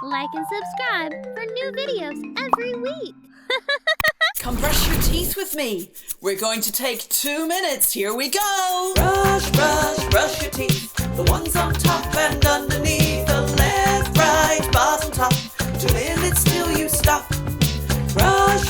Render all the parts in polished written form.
Like and subscribe for new videos every week. Come brush your teeth with me. We're going to take 2 minutes. Here we go. Brush your teeth. The ones on top and underneath. The left, right, bottom, top. 2 minutes till you stop. Brush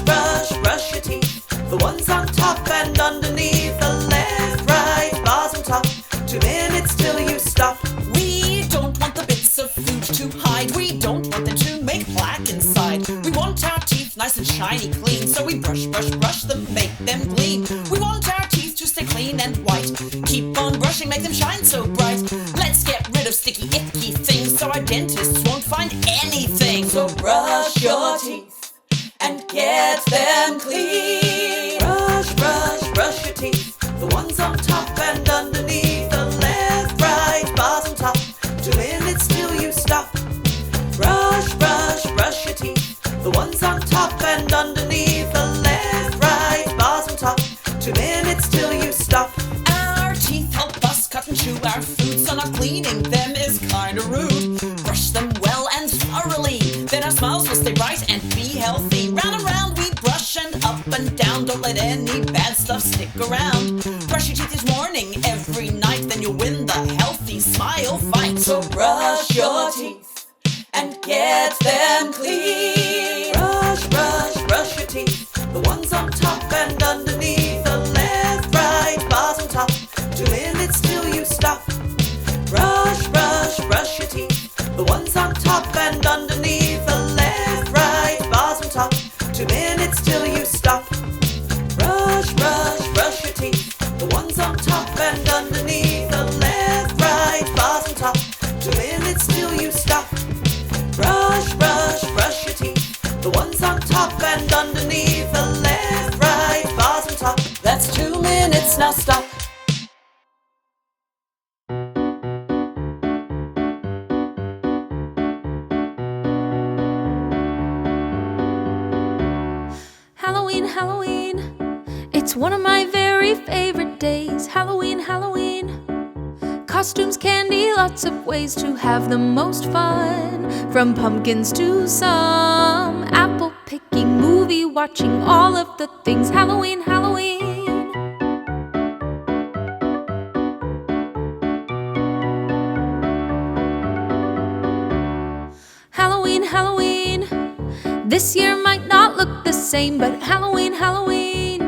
your teeth. The ones on top and underneath. The left, right, bottom, top. 2 minutes till you stop. We don't want the bits of food to hide. We don't want them to make plaque inside. We want our teeth nice and shiny clean. So we brush them, make them gleam. We want our teeth to stay clean and white. Keep on brushing, make them shine so bright. Let's get rid of sticky, icky things so our dentists won't find anything. So brush your teeth and get them clean. Brush your teeth. The ones on top and underneath. The left, right, bottom, top. 2 minutes till you stop. Brush your teeth. The ones on top and underneath. The left, right, bottom, top. 2 minutes till you stop. Our teeth help us cut and chew our food, so not cleaning them is kinda rude. Brush them well and thoroughly, then our smiles will stay bright and be healthy. Round and round we brush and up and down. Don't let any bad stuff stick around. Brush your teeth each morning, every night, then you'll win the healthy smile fight. So brush your teeth and get them clean. Brush your teeth. The ones on top and underneath. The left, right, bottom, top. 2 minutes till you stop. Brush your teeth. The ones on top and underneath. The left, right, bottom, top. 2 minutes till you stop. Brush your teeth. The ones on top and underneath. The left, right, bottom, top. 2 minutes till you stop. Brush your teeth. The ones on top and underneath. The left, right, bottom, top. That's 2 minutes, now stop. Halloween, Halloween, it's one of my very favorite days. Halloween, Halloween, costumes, candy, lots of ways to have the most fun. From pumpkins to some apple picking, movie watching, all of the things. Halloween, Halloween. Halloween, Halloween, this year might not look the same, but Halloween, Halloween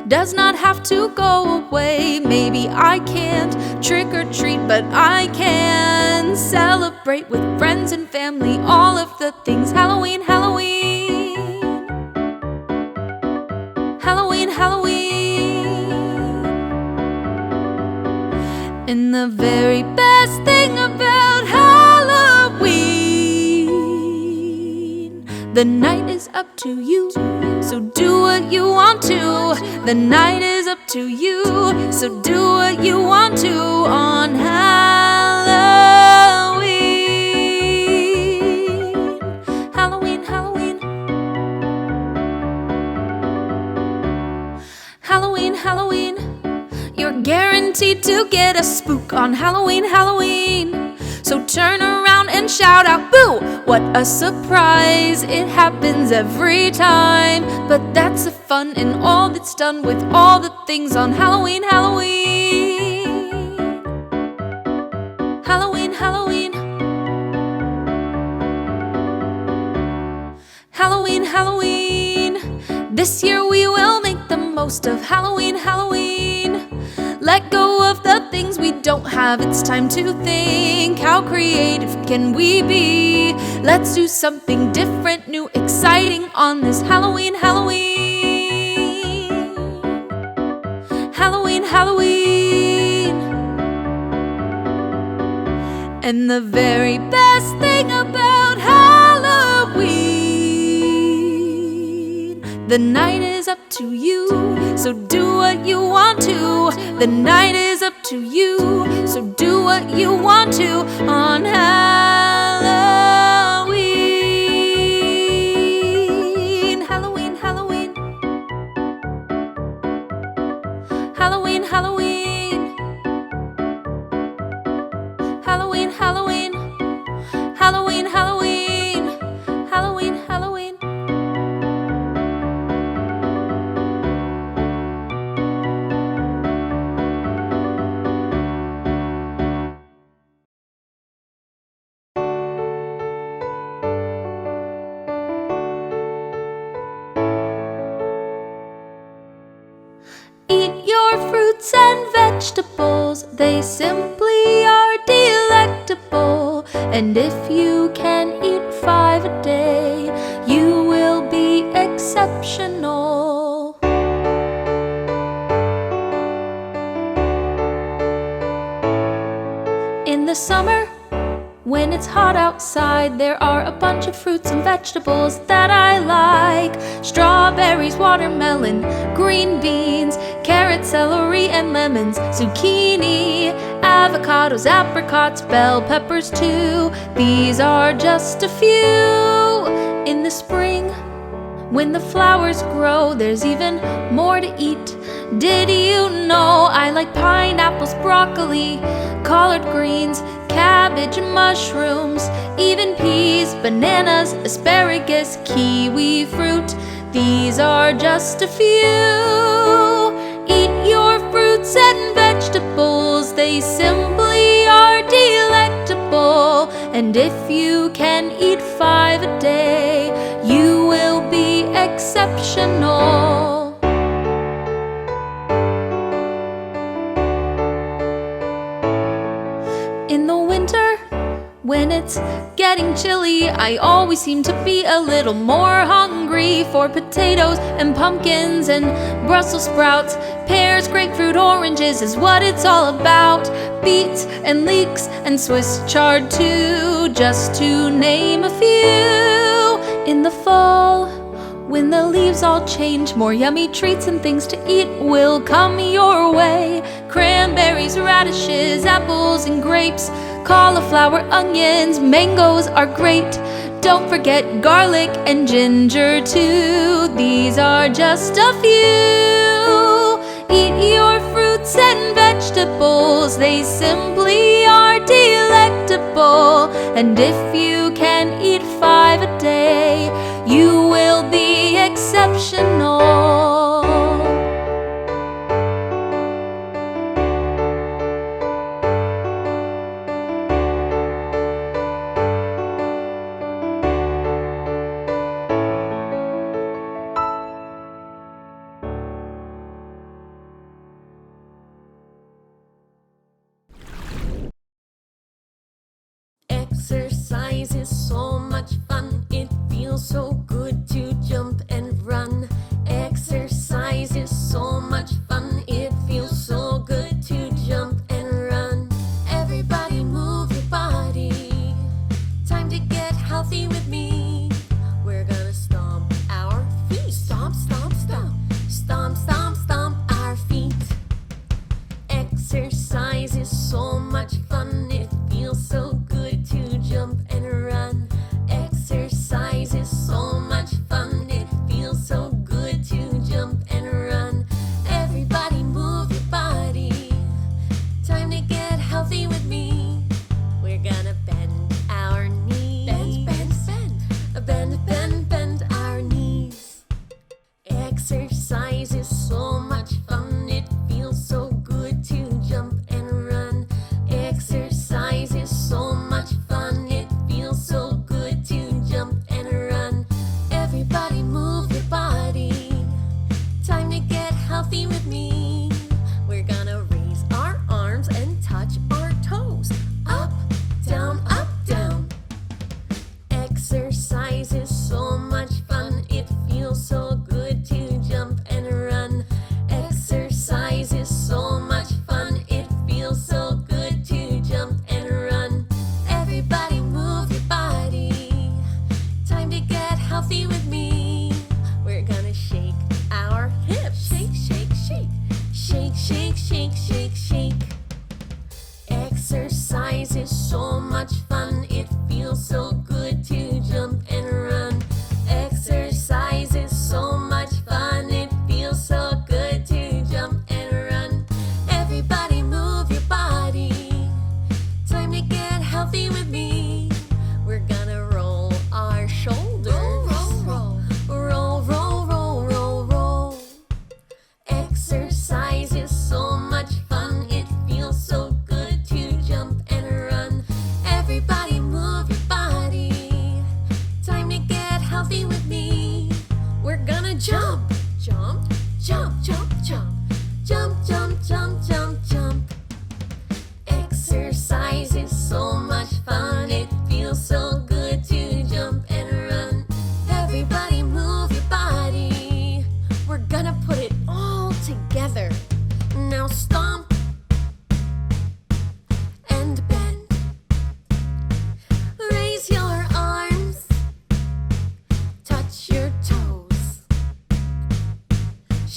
does not have to go away. Maybe I can't trick or treat, but I can celebrate with friends and family, all of the things. Halloween, Halloween. Halloween, Halloween. And the very best thing about Halloween, the night is up to you, so do what you want to. The night is up to you, so do what you want to on Halloween. Halloween, Halloween. Halloween, Halloween, you're guaranteed to get a spook on Halloween, Halloween. So turn around and shout out, boo! What a surprise, it happens every time. But that's the fun in all that's done with all the things on Halloween, Halloween. Halloween, Halloween. Halloween, Halloween, this year we will make the most of Halloween, Halloween. Let go of the things we don't have, it's time to think. How creative can we be? Let's do something different, new, exciting on this Halloween, Halloween. Halloween, Halloween. And the very best thing about Halloween, the night is up to you, so do what you want to. The night is up to you, so do what you want to on Halloween. Halloween, Halloween. Halloween, Halloween. Halloween, Halloween. Halloween, Halloween. vegetables, they simply are delectable. And if you can eat 5 a day, you will be exceptional. In the summer, when it's hot outside, there are a bunch of fruits and vegetables that I like. Strawberries, watermelon, green beans, carrots, celery, and lemons, zucchini, avocados, apricots, bell peppers too. These are just a few. In the spring, when the flowers grow, there's even more to eat. Did you know I like pineapples, broccoli, collard greens, cabbage, mushrooms, even peas, bananas, asparagus, kiwi fruit? These are just a few. Eat your fruits and vegetables, they simply are delectable. And if you can eat 5 a day, you will be exceptional. In the winter, when it's getting chilly, I always seem to be a little more hungry for potatoes and pumpkins and Brussels sprouts. Pears, grapefruit, oranges is what it's all about. Beets and leeks and Swiss chard too, just to name a few. In the fall, when the leaves all change, more yummy treats and things to eat will come your way. Cranberries, radishes, apples and grapes, cauliflower, onions, mangoes are great. Don't forget garlic and ginger too. These are just a few. Eat your fruits and vegetables, they simply are delectable. And if you can eat 5 a day, you will be exceptional. Exercise is so much fun. It feels so good to jump and run. Exercise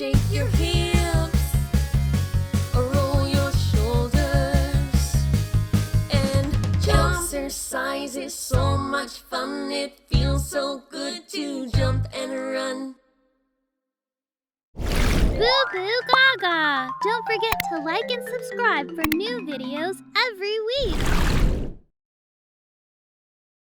shake your hips or roll your shoulders and jump. Exercise is so much fun. It feels so good to jump and run. Boo Gaga! Don't forget to like and subscribe for new videos every week.